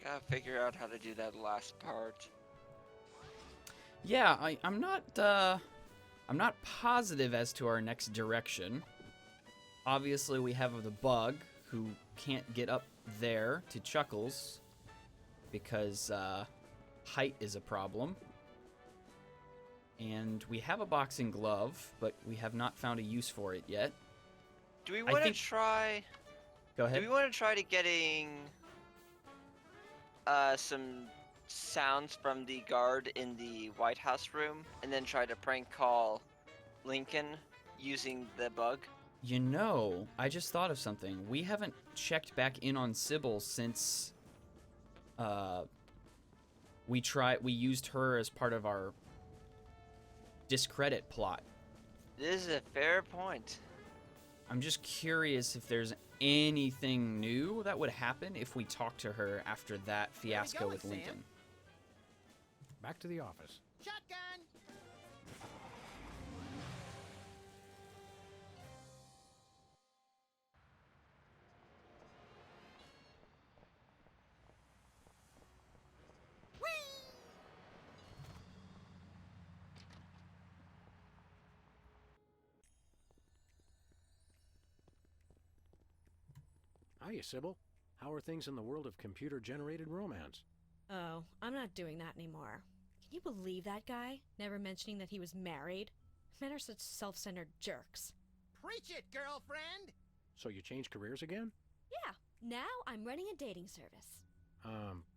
Gotta figure out how to do that last part. Yeah, I'm not positive as to our next direction. Obviously, we have the bug who can't get up there to Chuckles because height is a problem. And we have a boxing glove, but we have not found a use for it yet. Do we want to try? Go ahead. Do we want to try to getting some sounds from the guard in the White House room, and then try to prank call Lincoln using the bug? You know, I just thought of something. We haven't checked back in on Sybil since we used her as part of our discredit plot. This is a fair point. I'm just curious if there's anything new that would happen if we talked to her after that fiasco with Lincoln. Sam? Back to the office. Shotgun! Hiya, Sybil. How are things in the world of computer-generated romance? Oh, I'm not doing that anymore. Can you believe that guy? Never mentioning that he was married? Men are such self-centered jerks. Preach it, girlfriend! So you changed careers again? Yeah, now I'm running a dating service.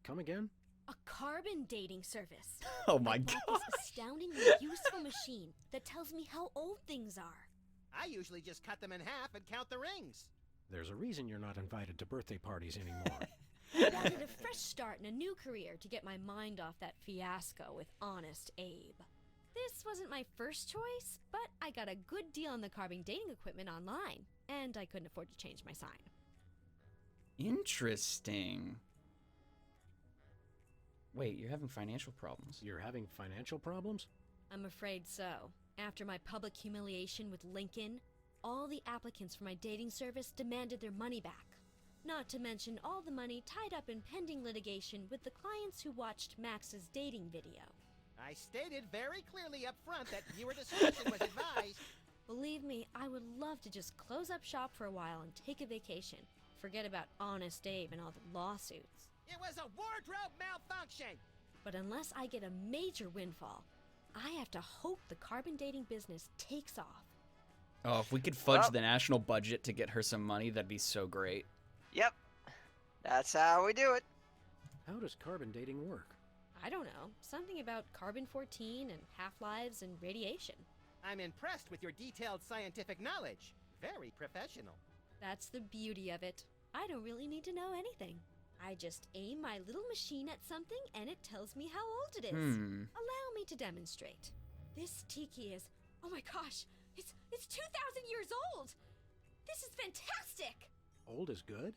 Come again? A carbon dating service. Oh my I god. bought this astoundingly useful machine that tells me how old things are. I usually just cut them in half and count the rings. There's a reason you're not invited to birthday parties anymore. I wanted a fresh start in a new career to get my mind off that fiasco with Honest Abe. This wasn't my first choice, but I got a good deal on the carbon dating equipment online, and I couldn't afford to change my sign. Interesting. Wait, you're having financial problems. You're having financial problems? I'm afraid so. After my public humiliation with Lincoln, all the applicants for my dating service demanded their money back. Not to mention all the money tied up in pending litigation with the clients who watched Max's dating video. I stated very clearly up front that viewer discretion was advised. Believe me, I would love to just close up shop for a while and take a vacation. Forget about Honest Abe and all the lawsuits. It was a wardrobe malfunction! But unless I get a major windfall, I have to hope the carbon dating business takes off. Oh, if we could fudge the national budget to get her some money, that'd be so great. Yep. That's how we do it. How does carbon dating work? I don't know. Something about carbon-14 and half-lives and radiation. I'm impressed with your detailed scientific knowledge. Very professional. That's the beauty of it. I don't really need to know anything. I just aim my little machine at something and it tells me how old it is. Allow me to demonstrate. This tiki is... Oh my gosh! It's 2,000 years old! This is fantastic! Old is good?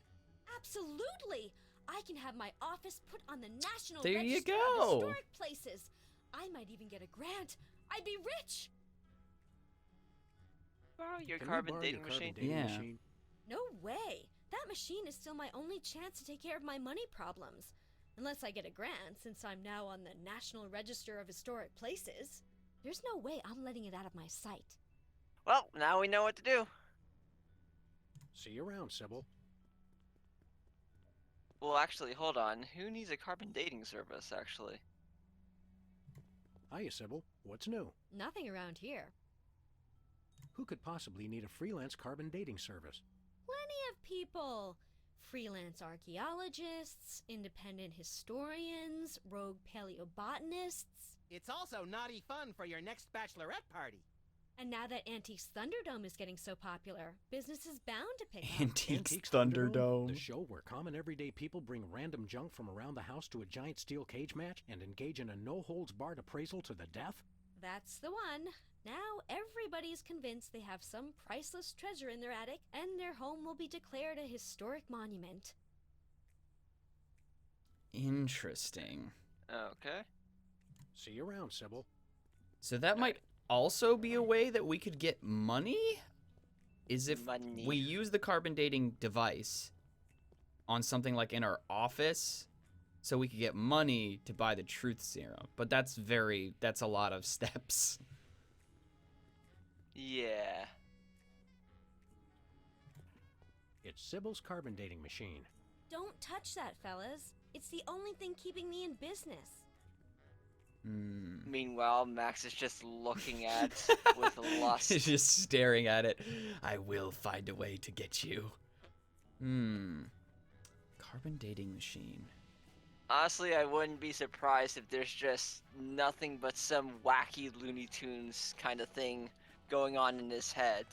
Absolutely! I can have my office put on the National There you Register go. of Historic Places. I might even get a grant. I'd be rich! Borrow your Can we carbon borrow dating your carbon machine? dating Yeah. machine? No way! That machine is still my only chance to take care of my money problems. Unless I get a grant, since I'm now on the National Register of Historic Places. There's no way I'm letting it out of my sight. Well, now we know what to do. See you around, Sybil. Well, actually, hold on. Who needs a carbon dating service, actually? Hiya, Sybil. What's new? Nothing around here. Who could possibly need a freelance carbon dating service? Plenty of people. Freelance archaeologists, independent historians, rogue paleobotanists. It's also naughty fun for your next bachelorette party. And now that Antiques Thunderdome is getting so popular, business is bound to pick up. Antiques Thunderdome. The show where common everyday people bring random junk from around the house to a giant steel cage match and engage in a no-holds-barred appraisal to the death? That's the one. Now everybody's convinced they have some priceless treasure in their attic, and their home will be declared a historic monument. Interesting. Okay. See you around, Sybil. So that might also be a way that we could get money? Is if Money. we use the carbon dating device on something like in our office, so we could get money to buy the truth serum. But that's a lot of steps. Yeah. It's Sybil's carbon dating machine. Don't touch that, fellas. It's the only thing keeping me in business. Meanwhile, Max is just looking at with lust. He's just staring at it. I will find a way to get you. Carbon dating machine. Honestly, I wouldn't be surprised if there's just nothing but some wacky Looney Tunes kind of thing going on in his head.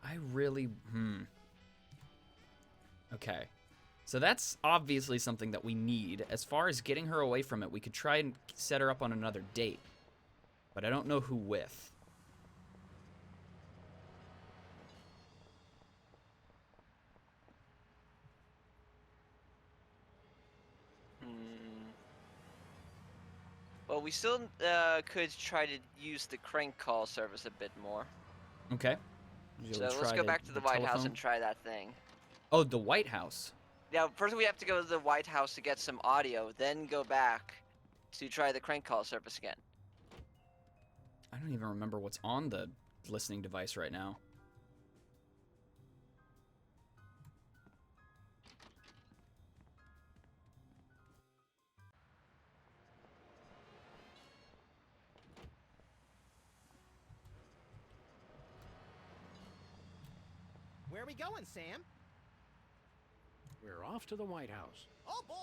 I really, Okay. So that's obviously something that we need. As far as getting her away from it, we could try and set her up on another date. But I don't know who with. Well, we still could try to use the crank call service a bit more. Okay. So let's go back to the White House and try that thing. Oh, the White House. Now, first we have to go to the White House to get some audio, then go back to try the crank call service again. I don't even remember what's on the listening device right now. Where are we going, Sam? We're off to the White House. Oh boy!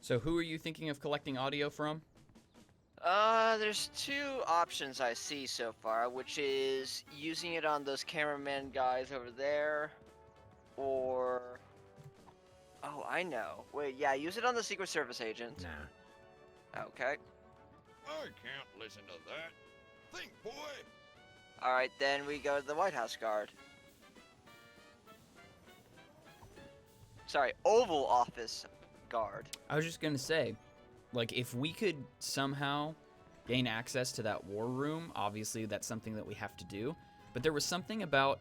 So who are you thinking of collecting audio from? There's two options I see so far, which is using it on those cameraman guys over there, or... Oh, I know. Wait, yeah, use it on the Secret Service agent. Nah. Okay. I can't listen to that. Think, boy! Alright, then we go to the White House guard. Sorry, Oval Office guard. I was just gonna say, like, if we could somehow gain access to that war room, obviously that's something that we have to do. But there was something about...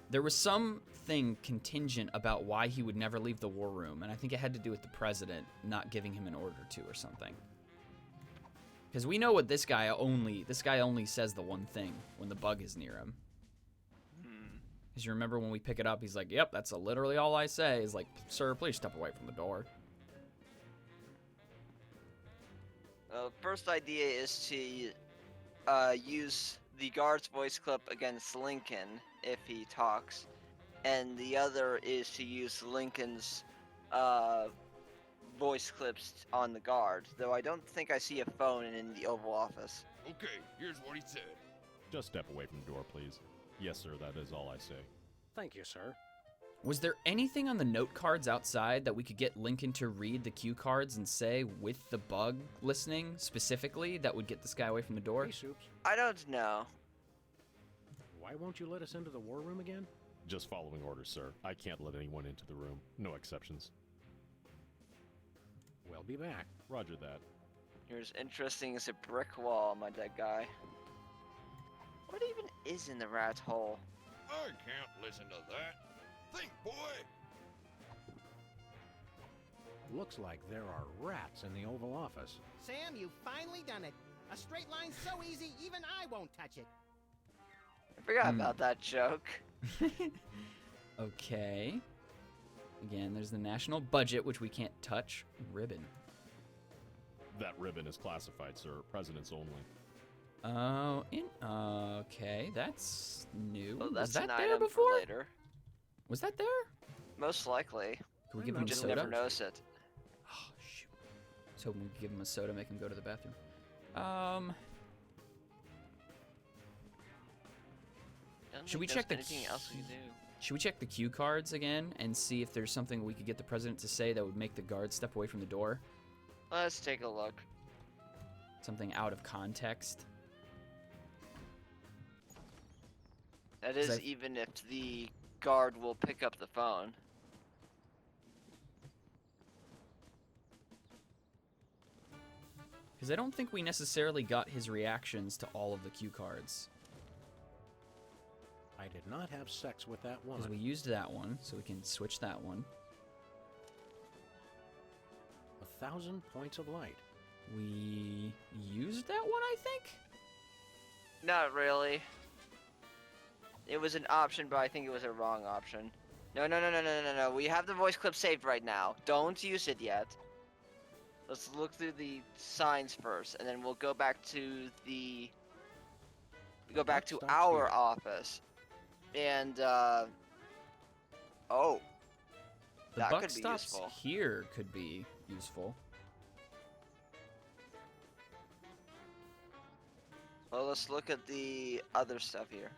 There was something contingent about why he would never leave the war room, and I think it had to do with the president not giving him an order to or something. Because we know what this guy only says the one thing when the bug is near him. Because you remember when we pick it up, he's like, yep, that's literally all I say, is like, sir, please step away from the door. First idea is to use the guard's voice clip against Lincoln if he talks, and the other is to use Lincoln's voice clips on the guard, though I don't think I see a phone in the Oval Office. Okay, here's what he said. Just step away from the door, please. Yes, sir, that is all I say. Thank you, sir. Was there anything on the note cards outside that we could get Lincoln to read the cue cards and say with the bug listening specifically that would get this guy away from the door? Hey, Soups. I don't know. Why won't you let us into the war room again? Just following orders, sir. I can't let anyone into the room. No exceptions. We'll be back. Roger that. You're as interesting as a brick wall, my dead guy. What even is in the rat hole? I can't listen to that. Think, boy! Looks like there are rats in the Oval Office. Sam, you've finally done it. A straight line so easy, even I won't touch it. I forgot about that joke. Okay. Again, there's the national budget, which we can't touch. Ribbon. That ribbon is classified, sir. Presidents only. Oh, okay, that's new. Well, that's Was that an there item before? for later. Was that there? Most likely. Could we I'm give not him You a just soda? never notice it. Oh, shoot. So we could give him a soda, make him go to the bathroom. Should we check the anything else we can do? Should we check the cue cards again and see if there's something we could get the president to say that would make the guard step away from the door? Let's take a look. Something out of context. That 'Cause is even if the guard will pick up the phone. Because I don't think we necessarily got his reactions to all of the cue cards. I did not have sex with that Because we woman. used that one, so we can switch that one. 1,000 points of light. We used that one, I think? Not really. It was an option, but I think it was a wrong option. No. We have the voice clip saved right now. Don't use it yet. Let's look through the signs first, and then we'll go back to the... Go back to Stops our here. office. And, oh. The That buck could be stops useful. here could be useful. Well, let's look at the other stuff here.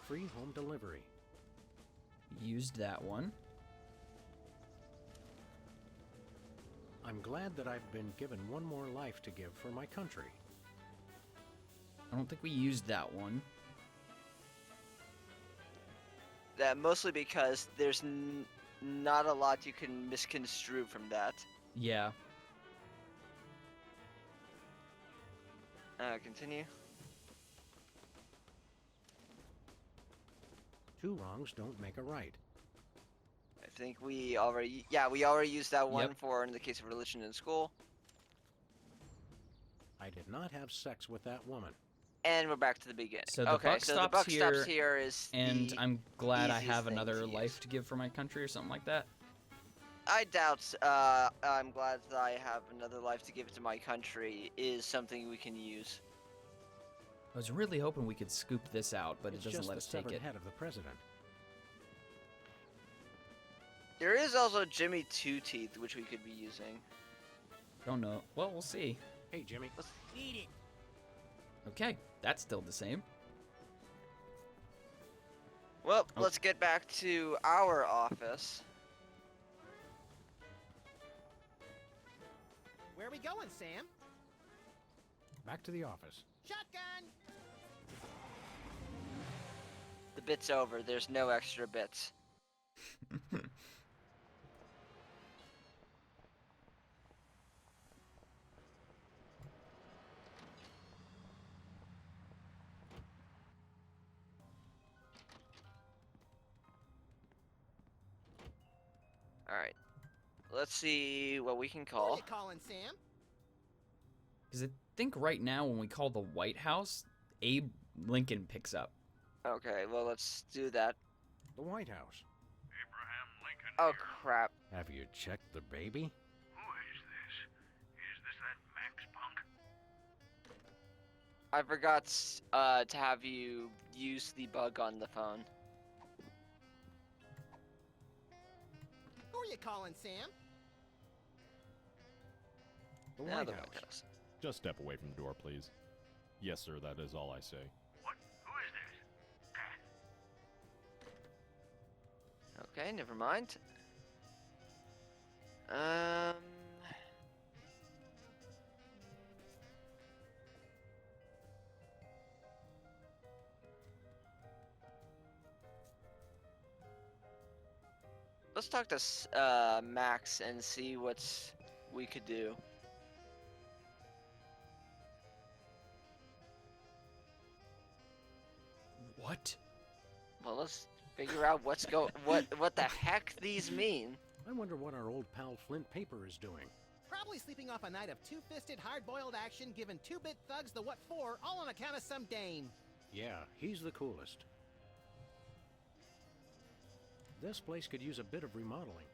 Free home delivery. Used that one. I'm glad that I've been given one more life to give for my country. I don't think we used that one. That mostly because there's not a lot you can misconstrue from that. Yeah. Continue. Two wrongs don't make a right. I think we already, we already used that one Yep. for in the case of religion in school. I did not have sex with that woman. And we're back to the beginning. So the okay, buck so the stops buck here, stops here is And the, I'm glad I easiest have thing another to life use. to give for my country or something like that. I doubt, I'm glad that I have another life to give to my country is something we can use. I was really hoping we could scoop this out, but It's it doesn't just let the us take severed it. head of the president. There is also Jimmy Two Teeth, which we could be using. Don't know. Well, we'll see. Hey, Jimmy. Eat it. Okay, that's still the same. Well, Oh. let's get back to our office. Where are we going, Sam? Back to the office. Shotgun! The bit's over. There's no extra bits. Alright. Let's see what we can Who are call. you calling, Sam? Because I think right now when we call the White House, Abe Lincoln picks up. Okay, well, let's do that. The White House. Abraham Lincoln Oh, here. crap. Have you checked the baby? Who is this? Is this that Max punk? I forgot to have you use the bug on the phone. Who are you calling, Sam? The Now White the House. White House. Just step away from the door, please. Yes, sir, that is all I say. What? Who is this? Okay, never mind. Let's talk to Max and see what's we could do. What? Well, let's figure out what the heck these mean. I wonder what our old pal Flint Paper is doing. Probably sleeping off a night of two-fisted, hard-boiled action, giving two-bit thugs the what for, all on account of some dame. Yeah, he's the coolest. This place could use a bit of remodeling.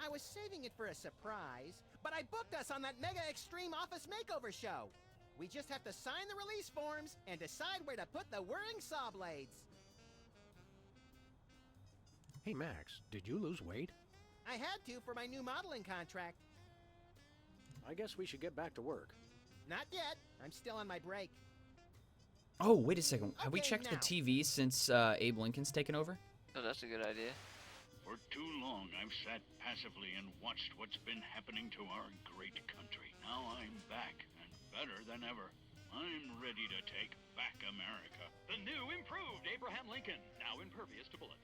I was saving it for a surprise, but I booked us on that mega extreme office makeover show. We just have to sign the release forms and decide where to put the whirring saw blades. Hey, Max, did you lose weight? I had to for my new modeling contract. I guess we should get back to work. Not yet. I'm still on my break. Oh, wait a second. Have we Okay, checked the now. TV since Abe Lincoln's taken over? Oh, that's a good idea. For too long, I've sat passively and watched what's been happening to our great country. Now I'm back, and better than ever. I'm ready to take back America. The new improved Abraham Lincoln, now impervious to bullets.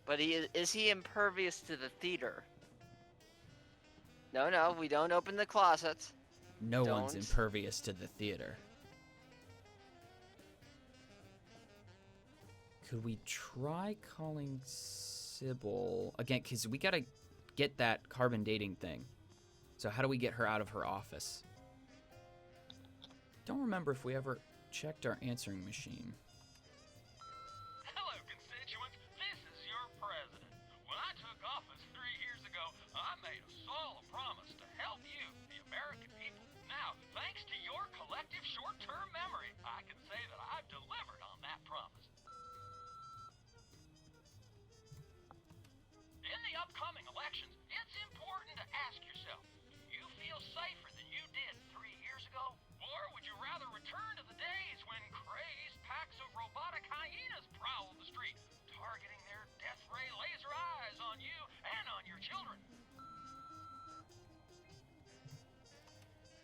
But is he impervious to the theater? No, we don't open the closet. No one's Don't. impervious to the theater. Could we try calling Sybil again? Because we gotta get that carbon dating thing. So how do we get her out of her office? Don't remember if we ever checked our answering machine. Hello, constituents. This is your president. When I took office 3 years ago, I made a solemn promise to help you, the American people. Now, thanks to your collective short-term memory, I can say that I've delivered on that promise. In the upcoming elections, it's important to ask yourself, do you feel safer than you did 3 years ago? Or would you rather return to the days when crazed packs of robotic hyenas prowled the street, targeting their death ray laser eyes on you and on your children?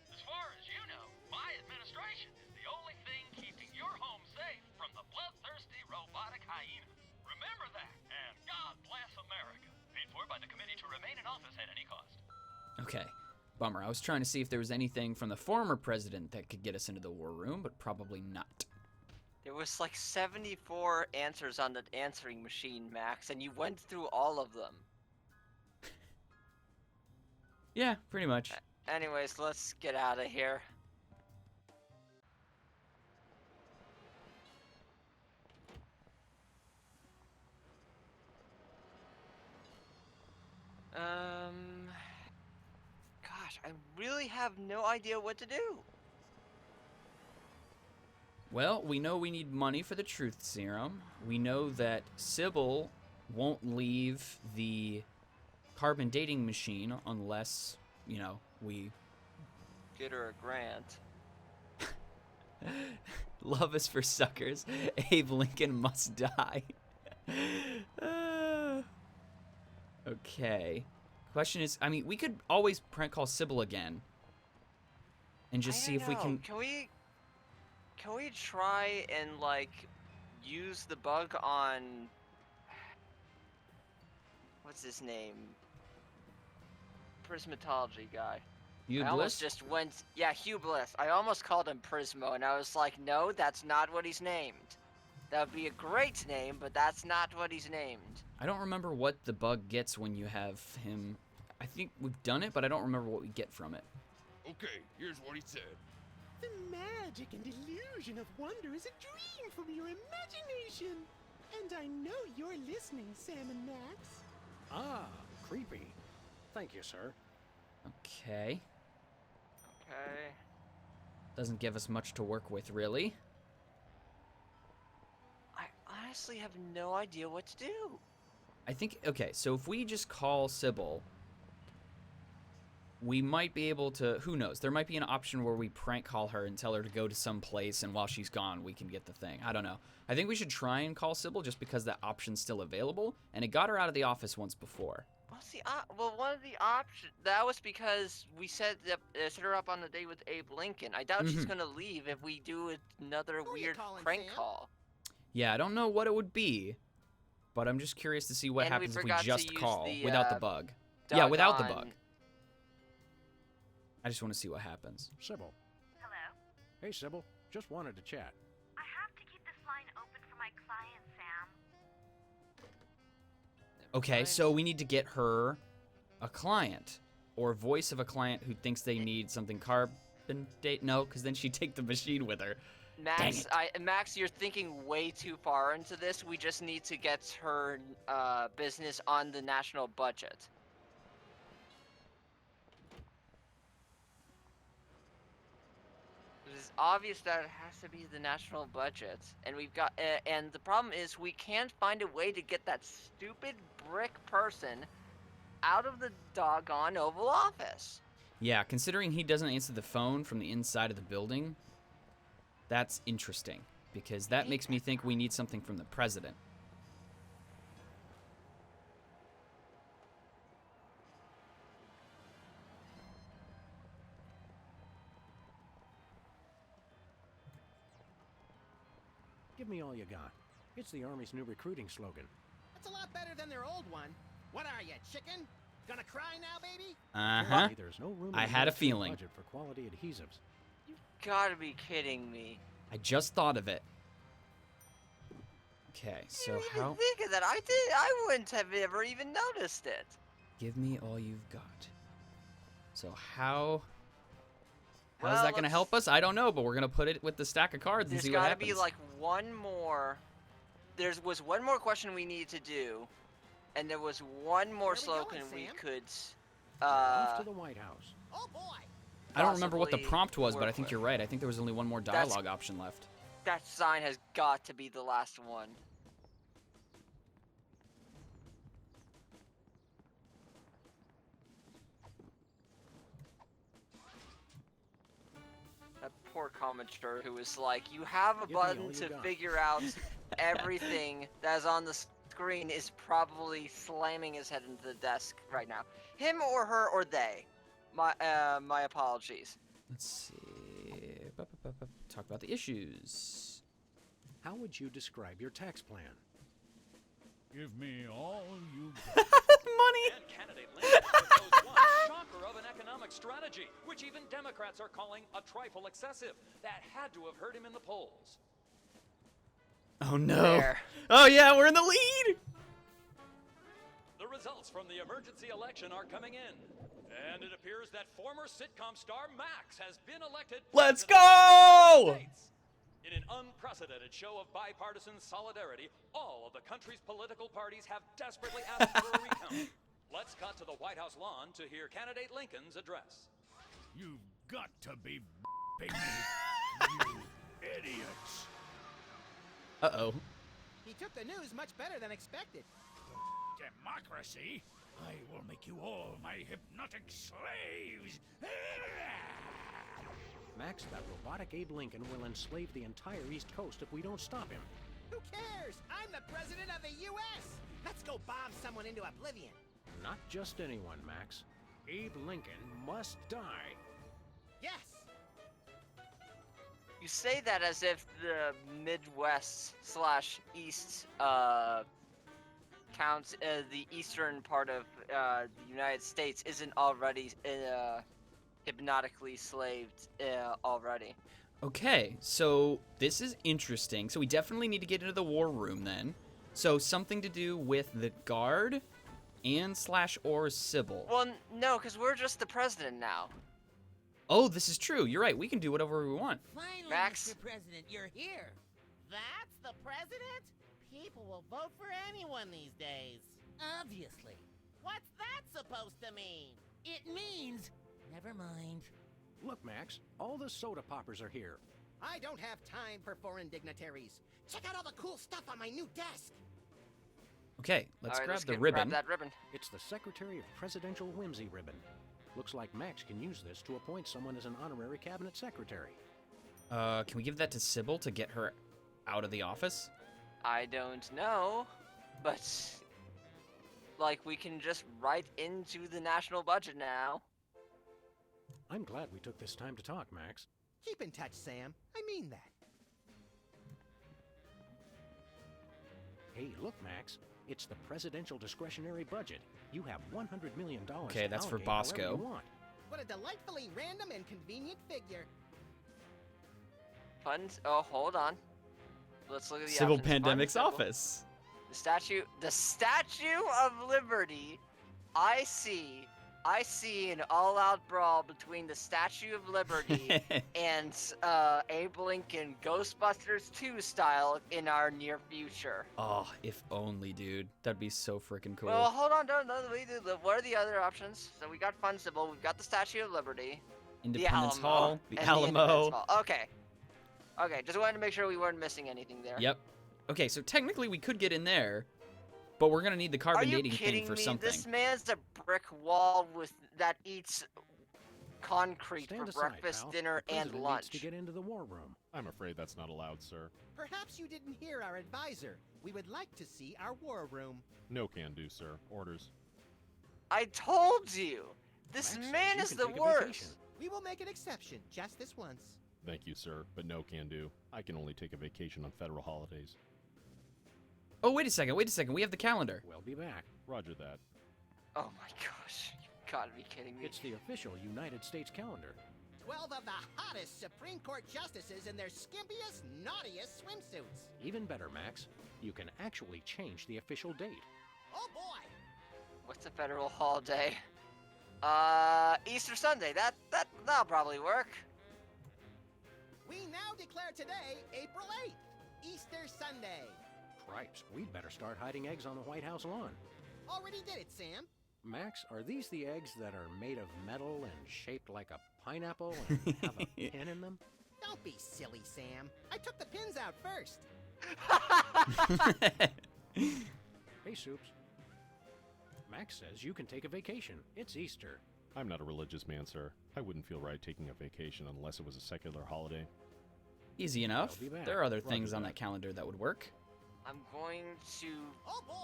As far as you know, my administration is the only thing keeping your home safe from the bloodthirsty robotic hyenas. Remember that, and God bless America. Paid for by the committee to remain in office at any cost. Okay. Bummer. I was trying to see if there was anything from the former president that could get us into the war room, but probably not. There was like 74 answers on the answering machine, Max, and you went through all of them. Yeah, pretty much. Anyways, let's get out of here. Gosh, I really have no idea what to do. Well, we know we need money for the truth serum. We know that Sybil won't leave the carbon dating machine unless, you know, we... Get her a grant. Love is for suckers. Abe Lincoln must die. Okay. Question is, I mean, we could always prank call Sybil again. And just see if we can... Can we try and, like, use the bug on... What's his name? Prismatology guy. You I almost just went... Yeah, Hugh Bliss. I almost called him Prismo, and I was like, no, that's not what he's named. That would be a great name, but that's not what he's named. I don't remember what the bug gets when you have him... I think we've done it, but I don't remember what we get from it. Okay, here's what he said. The magic and illusion of wonder is a dream from your imagination. And I know you're listening, Sam and Max. Ah, creepy. Thank you, sir. Okay. Okay. Doesn't give us much to work with, really. I honestly have no idea what to do. I think, okay, so if we just call Sybil, we might be able to, who knows, there might be an option where we prank call her and tell her to go to some place, and while she's gone, we can get the thing. I don't know. I think we should try and call Sybil just because that option's still available, and it got her out of the office once before. Well, see, well, one of the options, that was because we set her up on the day with Abe Lincoln. I doubt she's gonna leave if we do another Who are you weird calling, prank Sam? call. Yeah, I don't know what it would be, but I'm just curious to see what And we happens if we forgot to just use call the, without the bug. Yeah, without the doggone- bug. I just want to see what happens. Sybil. Hello? Hey, Sybil. Just wanted to chat. I have to keep this line open for my client, Sam. Okay, so we need to get her a client or voice of a client who thinks they need something carbon date. No, because then she'd take the machine with her. Max, Max, you're thinking way too far into this. We just need to get her business on the national budget. It's obvious that it has to be the national budget, and we've got. And the problem is we can't find a way to get that stupid brick person out of the doggone Oval Office. Yeah, considering he doesn't answer the phone from the inside of the building, that's interesting, because that makes me think we need something from the president. Give me all you got. It's the Army's new recruiting slogan. That's a lot better than their old one. What are you, chicken? Gonna cry now, baby? Uh-huh. There's no room in I the had a military feeling. budget for quality adhesives. Gotta be kidding me. I just thought of it. Okay, so You didn't even how... think of that. I wouldn't have ever even noticed it. Give me all you've got. So how's Well, that going to help us? I don't know, but we're going to put it with the stack of cards and There's see what gotta happens. be like one more. There was one more question we needed to do, and there was one more Where we slogan going, we Sam? could. Off to the White House. Oh boy! I don't remember what the possibly prompt was, but I work think with. you're right. I think there was only one more dialogue option left. That sign has got to be the last one. That poor commentator who was like, you have a Give me all button you to got." figure out everything that is on the screen, is probably slamming his head into the desk right now. Him or her or they. My apologies. Let's see. Talk about the issues. How would you describe your tax plan? Give me all you Money! And candidate Lincoln proposed one shocker of an economic strategy, which even Democrats are calling a trifle excessive. That had to have hurt him in the polls. Oh no. There. Oh yeah, we're in the lead! The results from the emergency election are coming in. And it appears that former sitcom star Max has been elected Let's President of the go! United States. In an unprecedented show of bipartisan solidarity, all of the country's political parties have desperately asked for a recount. Let's cut to the White House lawn to hear candidate Lincoln's address. You've got to be me, you idiots. Uh-oh. He took the news much better than expected. Democracy? I will make you all my hypnotic slaves. Max, that robotic Abe Lincoln will enslave the entire East Coast if we don't stop him. Who cares? I'm the president of the U.S. Let's go bomb someone into oblivion. Not just anyone, Max. Abe Lincoln must die. Yes. You say that as if the Midwest / East counts the eastern part of the United States isn't already hypnotically slaved already. Okay, so this is interesting. So we definitely need to get into the war room then. So something to do with the guard and /or Sybil. Well, no, because we're just the president now. Oh, this is true. You're right. We can do whatever we want. Finally, Max? Mr. President, you're here. That's the president? People will vote for anyone these days. Obviously. What's that supposed to mean? It means... Never mind. Look, Max, all the soda poppers are here. I don't have time for foreign dignitaries. Check out all the cool stuff on my new desk. Okay, let's All right, grab the grab ribbon. that ribbon. It's the Secretary of Presidential Whimsy ribbon. Looks like Max can use this to appoint someone as an honorary cabinet secretary. Can we give that to Sybil to get her out of the office? I don't know, but like we can just write into the national budget now. I'm glad we took this time to talk, Max. Keep in touch, Sam. I mean that. Hey, look, Max. It's the presidential discretionary budget. You have $100 million Okay, to that's for allocate however Bosco. you want. What a delightfully random and convenient figure. Funds. Oh, hold on. Let's look at the Civil options. Pandemic's Fund, Civil. office. The Statue of Liberty. I see an all-out brawl between the Statue of Liberty and Abe Lincoln, Ghostbusters 2 style, in our near future. Oh, if only, dude. That'd be so freaking cool. Well, hold on, no, what are the other options? So we got Fund Civil, we've got the Statue of Liberty, Independence the Alamo, Hall, the and Alamo. Independence Hall. Okay, just wanted to make sure we weren't missing anything there. Yep. Okay, so technically we could get in there, but we're gonna need the Are carbon you dating kidding thing for me? something. This man's a brick wall that eats concrete Stand for aside, breakfast, pal. dinner, The and president lunch. needs to get into the war room. I'm afraid that's not allowed, sir. Perhaps you didn't hear our advisor. We would like to see our war room. No can do, sir. Orders. I told you! This Max says man you is can the take a worst! vacation. We will make an exception, just this once. Thank you, sir, but no can do. I can only take a vacation on federal holidays. Oh, wait a second. We have the calendar. We'll be back. Roger that. Oh my gosh. You gotta be kidding me. It's the official United States calendar. 12 of the hottest Supreme Court justices in their skimpiest, naughtiest swimsuits. Even better, Max. You can actually change the official date. Oh boy! What's a federal holiday? Easter Sunday. That'll probably work. We now declare today April 8th, Easter Sunday. Cripes, we'd better start hiding eggs on the White House lawn. Already did it, Sam. Max, are these the eggs that are made of metal and shaped like a pineapple and have a pin in them? Don't be silly, Sam. I took the pins out first. Hey, Soups. Max says you can take a vacation. It's Easter. I'm not a religious man, sir. I wouldn't feel right taking a vacation unless it was a secular holiday. Easy enough. I'll be back. There are other Roger things on that. that calendar that would work. I'm going to Oh boy!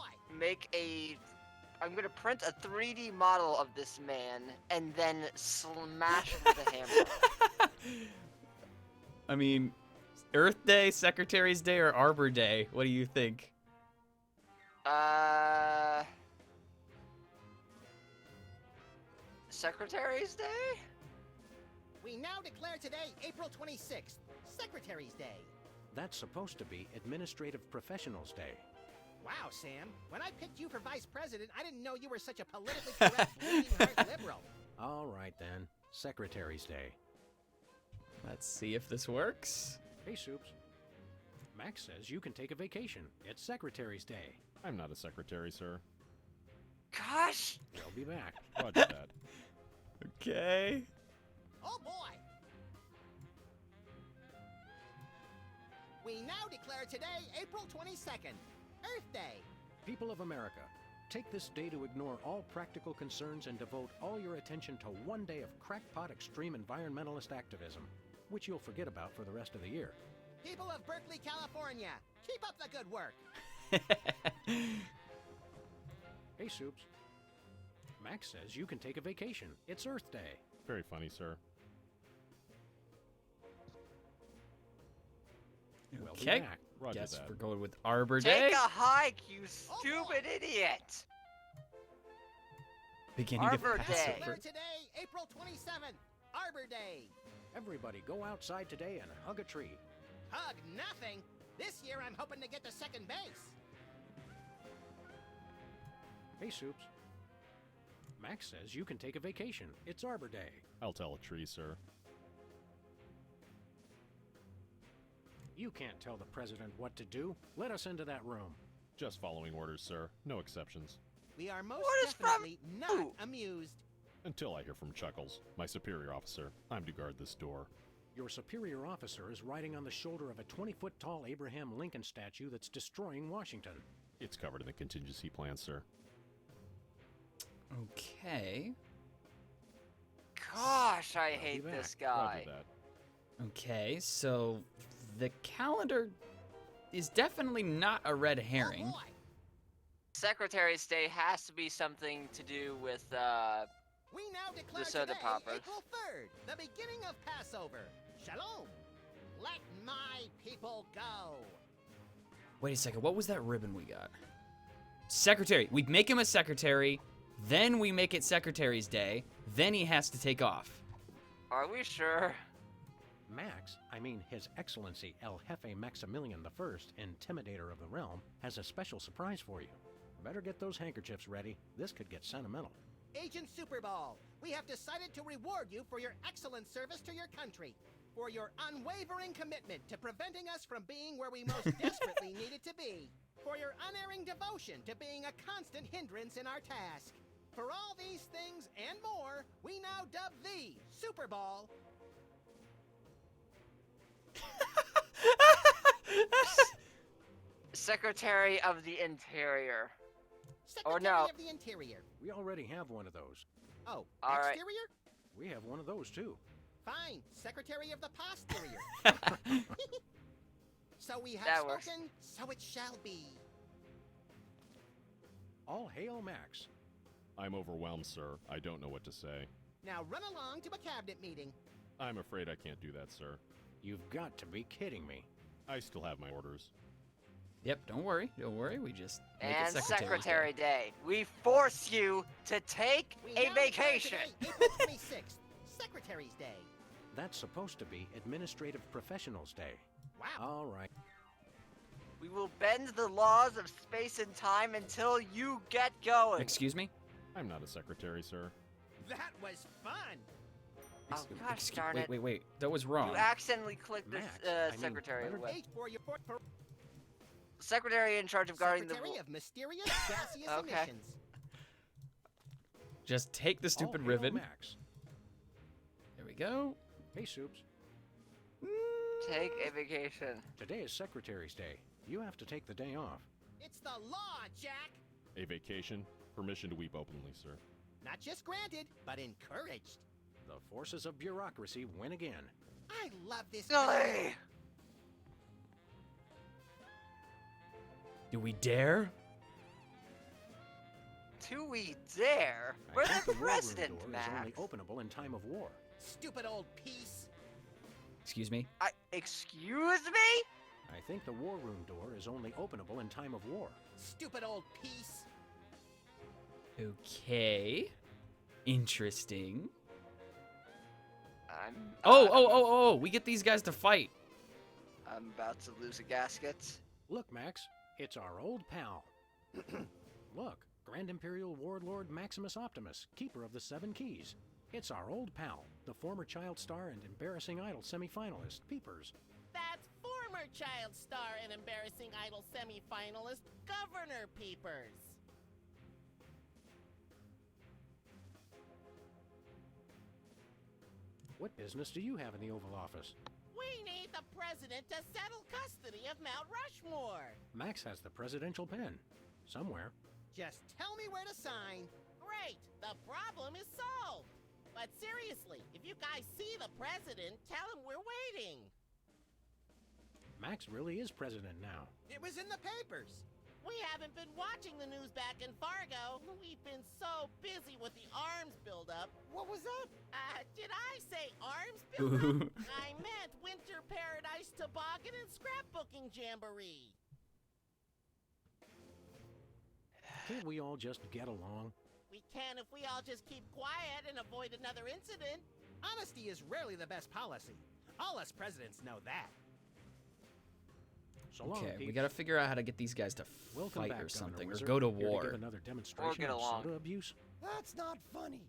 I'm gonna print a 3D model of this man and then smash it with a hammer. I mean, Earth Day, Secretary's Day, or Arbor Day? What do you think? Secretary's Day? We now declare today April 26th, Secretary's Day. That's supposed to be Administrative Professionals Day. Wow, Sam. When I picked you for vice president, I didn't know you were such a politically correct, bleeding-heart liberal. All right, then. Secretary's Day. Let's see if this works. Hey, Soups. Max says you can take a vacation. It's Secretary's Day. I'm not a secretary, sir. Gosh! We'll be back. Roger that. Okay. Oh boy! We now declare today April 22nd, Earth Day. People of America, take this day to ignore all practical concerns and devote all your attention to one day of crackpot extreme environmentalist activism, which you'll forget about for the rest of the year. People of Berkeley, California, keep up the good work. Hey, Soups. Max says you can take a vacation. It's Earth Day. Very funny, sir. We'll be Okay. back. Roger Guess that. we're going with Arbor Day. Take a hike, you stupid idiot! Beginning Arbor of Day. Passover. Declare today April 27th, Arbor Day. Everybody go outside today and hug a tree. Hug nothing. This year I'm hoping to get to second base. Hey, Soups. Max says you can take a vacation. It's Arbor Day. I'll tell a tree, sir. You can't tell the president what to do. Let us into that room. Just following orders, sir. No exceptions. We are most What is from definitely not who? amused. Until I hear from Chuckles, my superior officer. I'm to guard this door. Your superior officer is riding on the shoulder of a 20-foot-tall Abraham Lincoln statue that's destroying Washington. It's covered in the contingency plan, sir. Okay. Gosh, I I'll be hate back. this guy. Roger that. Okay, so the calendar is definitely not a red herring. Oh boy. Secretary's Day has to be something to do with, We now declare The soda today poppers. April 3rd, the beginning of Passover. Shalom. Let my people go. Wait a second, what was that ribbon we got? Secretary. We make him a secretary, then we make it Secretary's Day, then he has to take off. Are we sure? Max, I mean His Excellency El Jefe Maximilian I, Intimidator of the Realm, has a special surprise for you. Better get those handkerchiefs ready. This could get sentimental. Agent Superball, we have decided to reward you for your excellent service to your country, for your unwavering commitment to preventing us from being where we most desperately needed to be, for your unerring devotion to being a constant hindrance in our task. For all these things and more, we now dub thee Superball. Secretary of the Interior. Secretary no. of the Interior. We already have one of those. Oh, All right. exterior? We have one of those, too. Fine, Secretary of the Posterior. So we have That works. spoken, so it shall be. All hail Max. I'm overwhelmed, sir. I don't know what to say. Now run along to a cabinet meeting. I'm afraid I can't do that, sir. You've got to be kidding me. I still have my orders. Yep, don't worry. We just make And it Secretary Day. Day. We force you to take We a now declare vacation. Today, April 26th, Secretary's Day. That's supposed to be Administrative Professionals Day. Wow. All right. We will bend the laws of space and time until you get going. Excuse me? I'm not a secretary, sir. That was fun. Oh gosh darn it. Wait. That was wrong. You accidentally clicked the Max, I mean, secretary. better What? H for your for Secretary in charge of guarding Secretary the. of Mysterious Gaseous Okay. Emissions. Just take the stupid Oh, hello, ribbon. Max. There we go. Hey, Soups. Take a vacation. Today is Secretary's Day. You have to take the day off. It's the law, Jack. A vacation? Permission to weep openly, sir. Not just granted, but encouraged. The forces of bureaucracy win again. I love this. Silly. Do we dare? Do we dare? I We're think the the war room president, door Max. is only openable in time of war. Stupid old piece. Excuse me? Excuse me? I think the war room door is only openable in time of war. Stupid old piece. Okay. Interesting. I'm. Oh! We get these guys to fight. I'm about to lose a gasket. Look, Max, it's our old pal. Look, Grand Imperial Warlord Maximus Optimus, keeper of the Seven Keys. It's our old pal, the former Child Star and Embarrassing Idol semifinalist, Peepers. That's former Child Star and Embarrassing Idol semi-finalist Governor Peepers. What business do you have in the Oval Office? We need the president to settle custody of Mount Rushmore. Max has the presidential pen. Somewhere. Just tell me where to sign. Great, the problem is solved. But seriously, if you guys see the president, tell him we're waiting. Max really is president now. It was in the papers. We haven't been watching the news back in Fargo. We've been so busy with the arms buildup. What was that? Did I say arms buildup? I meant Winter Paradise Toboggan and Scrapbooking Jamboree. Can't we all just get along? We can if we all just keep quiet and avoid another incident. Honesty is rarely the best policy. All us presidents know that. So long, Okay, we Peeps. gotta figure out how to get these guys to Welcome fight back, or something, Governor or Wizard. go to Here war. give another demonstration get of along. soda abuse. That's not funny.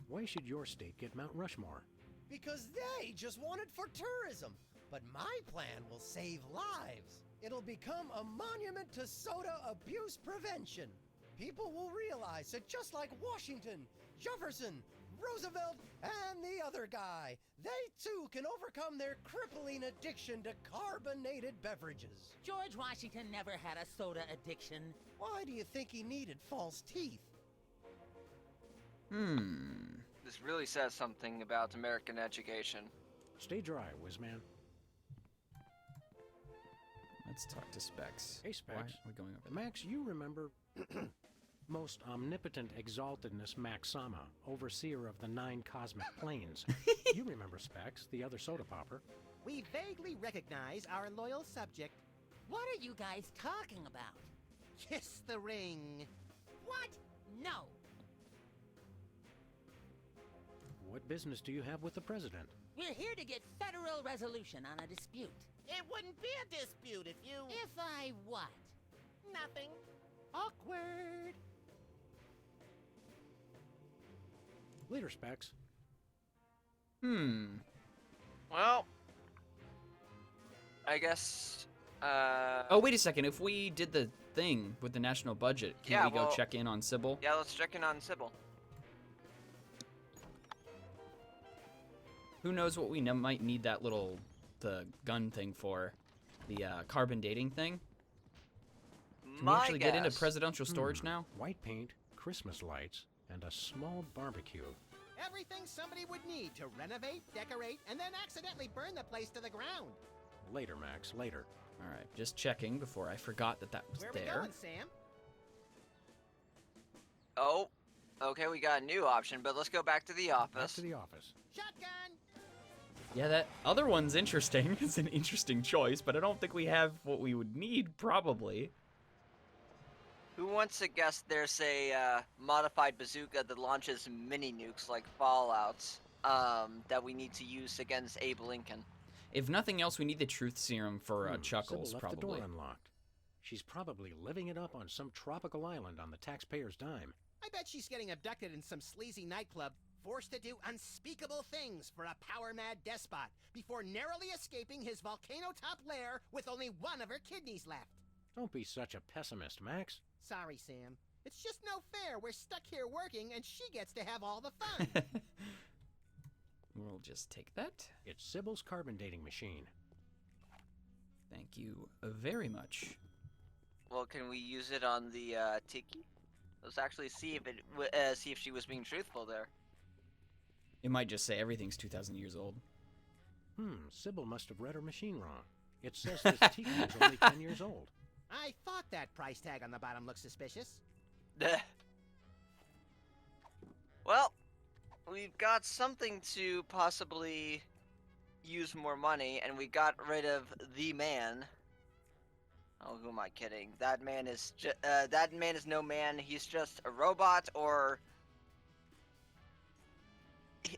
Why should your state get Mount Rushmore? Because they just want it for tourism. But my plan will save lives. It'll become a monument to soda abuse prevention. People will realize that just like Washington, Jefferson, Roosevelt, and the other guy, they too can overcome their crippling addiction to carbonated beverages. George Washington never had a soda addiction. Why do you think he needed false teeth? This really says something about American education. Stay dry, Whizman. Let's talk to Specs. Hey, Specs. Why are we going over Max, you remember most omnipotent exaltedness Max Sama, overseer of the 9 cosmic planes. You remember Specs, the other soda popper. We vaguely recognize our loyal subject. What are you guys talking about? Kiss the ring. What? No. What business do you have with the president? We're here to get federal resolution on a dispute. It wouldn't be a dispute if you... If I what? Nothing. Awkward. Later, Specs. Well, I guess. Oh, wait a second. If we did the thing with the national budget, can Yeah, we go well- check in on Sybil? Yeah, let's check in on Sybil. Who knows what we might need that the gun thing for? The carbon dating thing? Can we actually get into presidential storage now? White paint, Christmas lights, and a small barbecue. Everything somebody would need to renovate, decorate, and then accidentally burn the place to the ground. Later, Max, later. Alright, just checking before I forgot that that was Where there. we going, Sam? Oh, okay, we got a new option, but let's go back to the Back office. to the office. Shotgun. Yeah, that other one's interesting. It's an interesting choice, but I don't think we have what we would need, probably. Who wants to guess there's a modified bazooka that launches mini nukes like Fallouts that we need to use against Abe Lincoln? If nothing else, we need the truth serum for Chuckles, Sybil left probably. the door unlocked. She's probably living it up on some tropical island on the taxpayer's dime. I bet she's getting abducted in some sleazy nightclub, forced to do unspeakable things for a power-mad despot before narrowly escaping his volcano-top lair with only one of her kidneys left. Don't be such a pessimist, Max. Sorry, Sam. It's just no fair. We're stuck here working, and she gets to have all the fun. We'll just take that. It's Sybil's carbon dating machine. Thank you very much. Well, can we use it on the Tiki? Let's actually see if see if she was being truthful there. It might just say everything's 2,000 years old. Sybil must have read her machine wrong. It says this tiki is only 10 years old. I thought that price tag on the bottom looked suspicious. Well, we've got something to possibly use more money, and we got rid of the man. Oh, who am I kidding? That man is no man. He's just a robot, or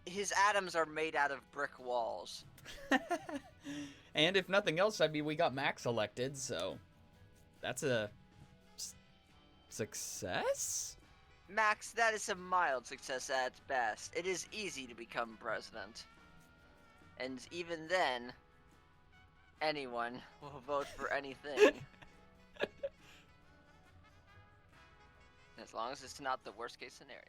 his atoms are made out of brick walls. And if nothing else, I mean, we got Max elected, so that's a success? Max, that is a mild success at best. It is easy to become president. And even then, anyone will vote for anything. As long as it's not the worst case scenario.